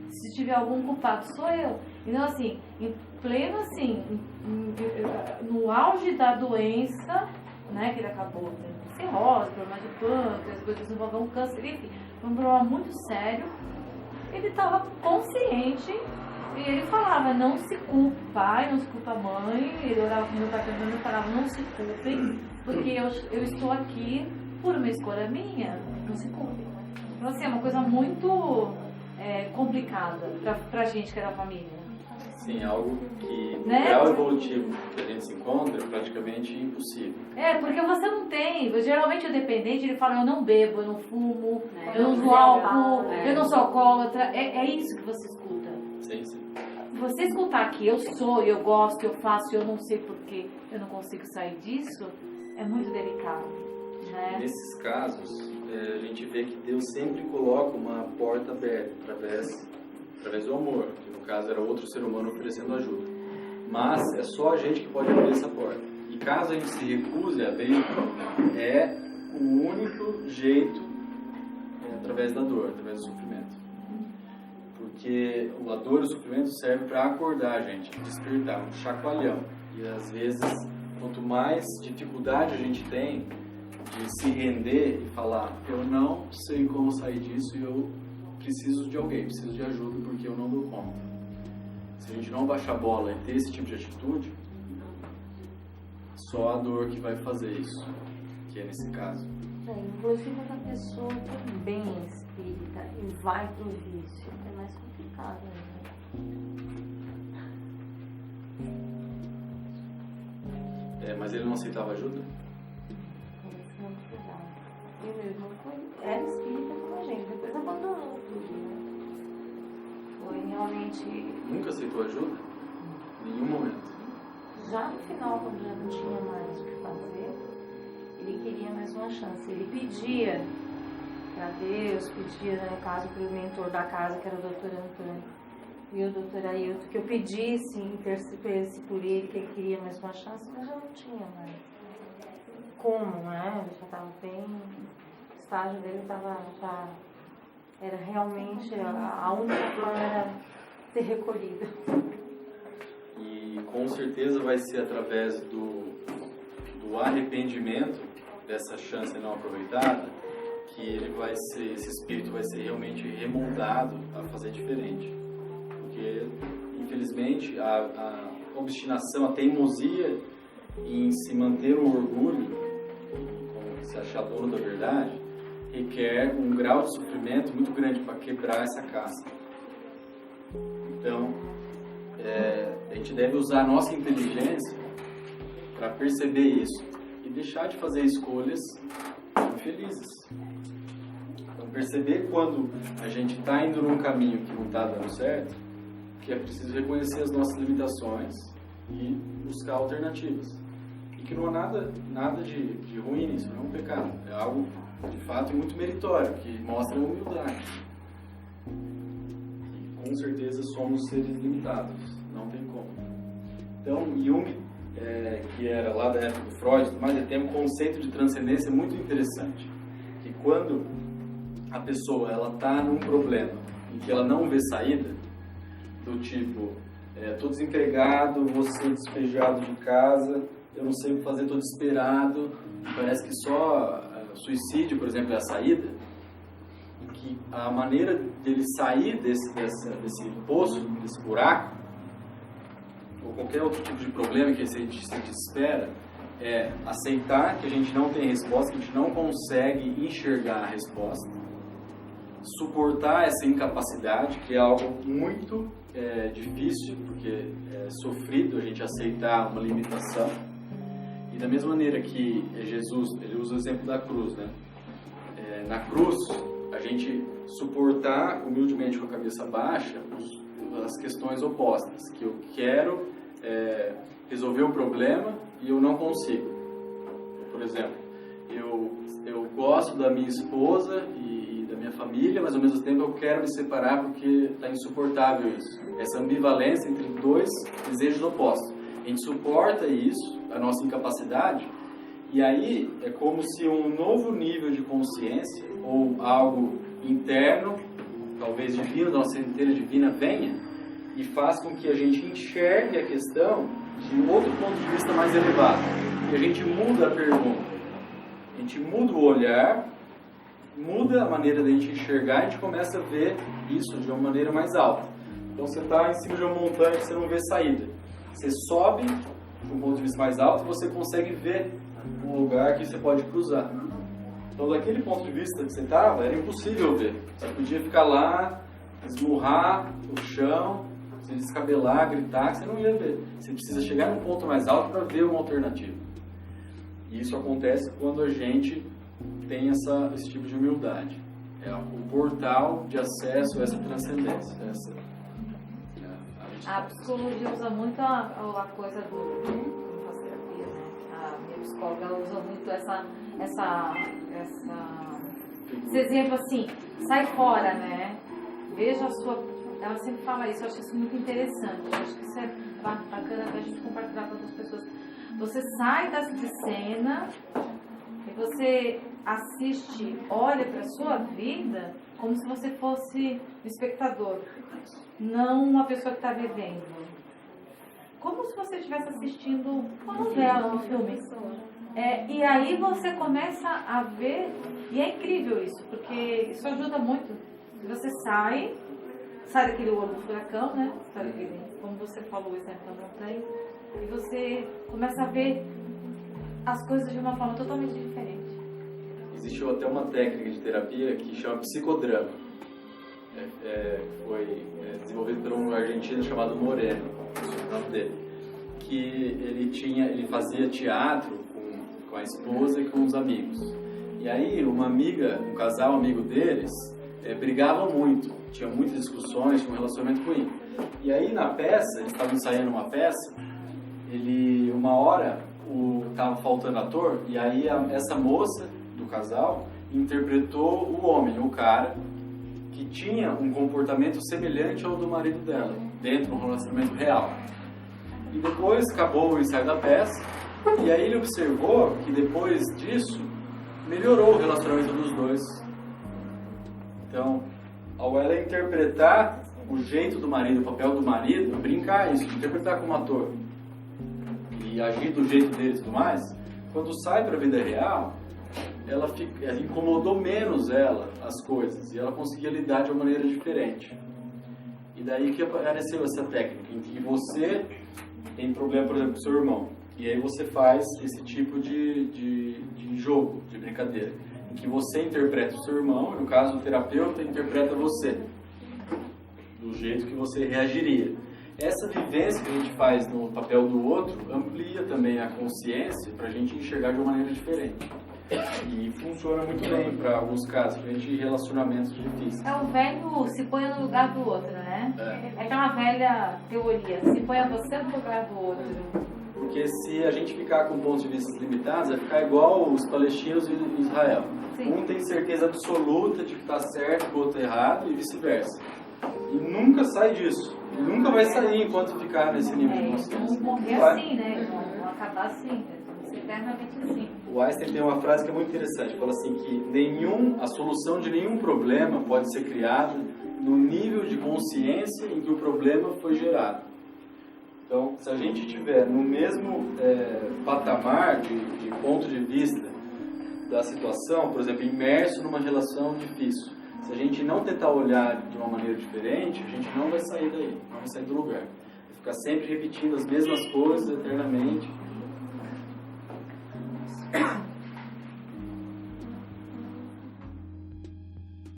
Se tiver algum culpado, sou eu. Então, assim, em pleno, assim, no auge da doença, né, que ele acabou tendo cirrose, problema de pâncreas, depois desenvolveu um câncer, enfim, foi um problema muito sério. Ele estava consciente e ele falava, não se culpe pai, não se culpa mãe. Ele orava com meu pai e falava, não se culpem, porque eu estou aqui por uma escolha minha, não se culpem. Então, assim, é uma coisa muito complicada pra gente que era família. Sim, algo que no né? grau evolutivo que a gente se encontra é praticamente impossível. Porque você não tem. Geralmente o dependente ele fala, eu não bebo, eu não fumo, eu não uso álcool, eu não sou alcoólatra. É isso que você escuta. Sim, sim. Você escutar que eu sou, eu gosto, eu faço, eu não sei porquê, eu não consigo sair disso, é muito delicado. Né? Nesses casos, a gente vê que Deus sempre coloca uma porta aberta através do amor, que no caso era outro ser humano oferecendo ajuda. Mas é só a gente que pode abrir essa porta. E caso a gente se recuse a abrir, é o único jeito através da dor, através do sofrimento. Porque a dor e o sofrimento servem para acordar a gente, despertar, um chacoalhão. E às vezes, quanto mais dificuldade a gente tem de se render e falar, eu não sei como sair disso e eu preciso de alguém, preciso de ajuda porque eu não dou conta. Se a gente não baixar a bola e ter esse tipo de atitude, só a dor que vai fazer isso, que é nesse caso. Inclusive quando a pessoa tem bem espírita e vai pro vício, é mais complicado, né? Mas ele não aceitava ajuda? E meu irmão era espírita como a gente, depois abandonou tudo, né? Foi realmente Nunca aceitou ajuda? Em nenhum momento. Já no final, quando já não tinha mais o que fazer, ele queria mais uma chance. Ele pedia para Deus, pedia, no caso, para o mentor da casa, que era o Dr. Antônio, e o Dr. Ailton, que eu pedisse, intercedesse por ele, que ele queria mais uma chance, mas já não tinha mais. Como, né? Ele já estava bem... O estágio dele estava... Era realmente... A única forma era ser recolhido. E com certeza vai ser através do arrependimento dessa chance não aproveitada que ele vai ser, esse espírito vai ser realmente remoldado a fazer diferente. Porque, infelizmente, a obstinação, a teimosia em se manter um orgulho, como se achar dono da verdade, requer um grau de sofrimento muito grande para quebrar essa casca. Então, a gente deve usar a nossa inteligência para perceber isso e deixar de fazer escolhas infelizes. Então, perceber quando a gente está indo num caminho que não está dando certo, que é preciso reconhecer as nossas limitações e buscar alternativas. E que não há nada de ruim nisso, não é um pecado. É algo, de fato, muito meritório, que mostra a humildade. E, com certeza, somos seres limitados. Não tem como. Então, Jung, que era lá da época do Freud, mas ele tem um conceito de transcendência muito interessante. Que quando a pessoa está num problema em que ela não vê saída, do tipo, estou desempregado, vou ser despejado de casa, eu não sei o que fazer, estou desesperado, parece que só suicídio, por exemplo, é a saída, que a maneira dele sair desse poço, desse buraco, ou qualquer outro tipo de problema que a gente se desespera, é aceitar que a gente não tem resposta, que a gente não consegue enxergar a resposta, suportar essa incapacidade, que é algo muito difícil, porque é sofrido a gente aceitar uma limitação. E da mesma maneira que Jesus, ele usa o exemplo da cruz, né? Na cruz, a gente suportar humildemente com a cabeça baixa as questões opostas, que eu quero resolver o problema e eu não consigo. Por exemplo, eu gosto da minha esposa e da minha família, mas ao mesmo tempo eu quero me separar porque está insuportável isso. Essa ambivalência entre dois desejos opostos. A gente suporta isso, a nossa incapacidade, e aí é como se um novo nível de consciência ou algo interno, talvez divino, da nossa inteira divina, venha e faz com que a gente enxergue a questão de um outro ponto de vista mais elevado. E a gente muda a pergunta. A gente muda o olhar, muda a maneira de a gente enxergar, a gente começa a ver isso de uma maneira mais alta. Então você está em cima de uma montanha e você não vê saída. Você sobe de um ponto de vista mais alto e você consegue ver um lugar que você pode cruzar. Então daquele ponto de vista que você estava, era impossível ver. Você podia ficar lá, esmurrar o chão, se descabelar, gritar, que você não ia ver. Você precisa chegar num ponto mais alto para ver uma alternativa. E isso acontece quando a gente tem esse tipo de humildade. É o portal de acesso a essa transcendência. A psicologia usa muito a coisa do faço terapia, né? A minha psicóloga usa muito esse exemplo assim, sai fora, né? Veja a sua... Ela sempre fala isso, eu acho isso muito interessante. Eu acho que isso é bacana pra gente compartilhar com outras pessoas. Você sai da cena e você assiste, olha para a sua vida como se você fosse um espectador, não uma pessoa que está vivendo. Como se você estivesse assistindo uma novela, um filme. E aí você começa a ver, e é incrível isso, porque isso ajuda muito. Você sai daquele olho do furacão, né? Como você falou, o exemplo da montanha, e você começa a ver as coisas de uma forma totalmente diferente. Existe até uma técnica de terapia que chama psicodrama. Foi desenvolvido por um argentino chamado Moreno, o nome dele, que ele fazia teatro com a esposa e com os amigos. E aí um casal amigo deles, brigavam muito, tinha muitas discussões, tinha um relacionamento ruim. E aí na peça, eles estavam ensaiando uma peça, uma hora estava faltando ator, e aí essa moça do casal interpretou o homem, o cara, que tinha um comportamento semelhante ao do marido dela, dentro de um relacionamento real. E depois acabou o ensaio da peça, e aí ele observou que depois disso melhorou o relacionamento dos dois. Então, ao ela interpretar o jeito do marido, o papel do marido, brincar isso, interpretar como ator e agir do jeito dele e tudo mais, quando sai para a vida real, ela incomodou menos ela as coisas, e ela conseguia lidar de uma maneira diferente. E daí que apareceu essa técnica, em que você tem problema, por exemplo, com seu irmão, e aí você faz esse tipo de jogo, de brincadeira, em que você interpreta o seu irmão, e no caso o terapeuta interpreta você, do jeito que você reagiria. Essa vivência que a gente faz no papel do outro amplia também a consciência para a gente enxergar de uma maneira diferente. E funciona muito bem para alguns casos, principalmente relacionamentos difíceis. É o velho se põe no lugar do outro, né? É aquela velha teoria, se põe você no lugar do outro. Porque se a gente ficar com pontos de vista limitados, vai ficar igual os palestinos e Israel. Sim. Um tem certeza absoluta de que está certo, o outro errado, e vice-versa. E nunca sai disso. E nunca vai sair enquanto ficar nesse nível de consciência. Vão morrer assim, né? Vão acabar assim, eternamente assim. O Einstein tem uma frase que é muito interessante. Fala assim que a solução de nenhum problema pode ser criada no nível de consciência em que o problema foi gerado. Então, se a gente estiver no mesmo patamar de ponto de vista da situação, por exemplo, imerso numa relação difícil, se a gente não tentar olhar de uma maneira diferente, a gente não vai sair daí, não vai sair do lugar. Vai ficar sempre repetindo as mesmas coisas eternamente.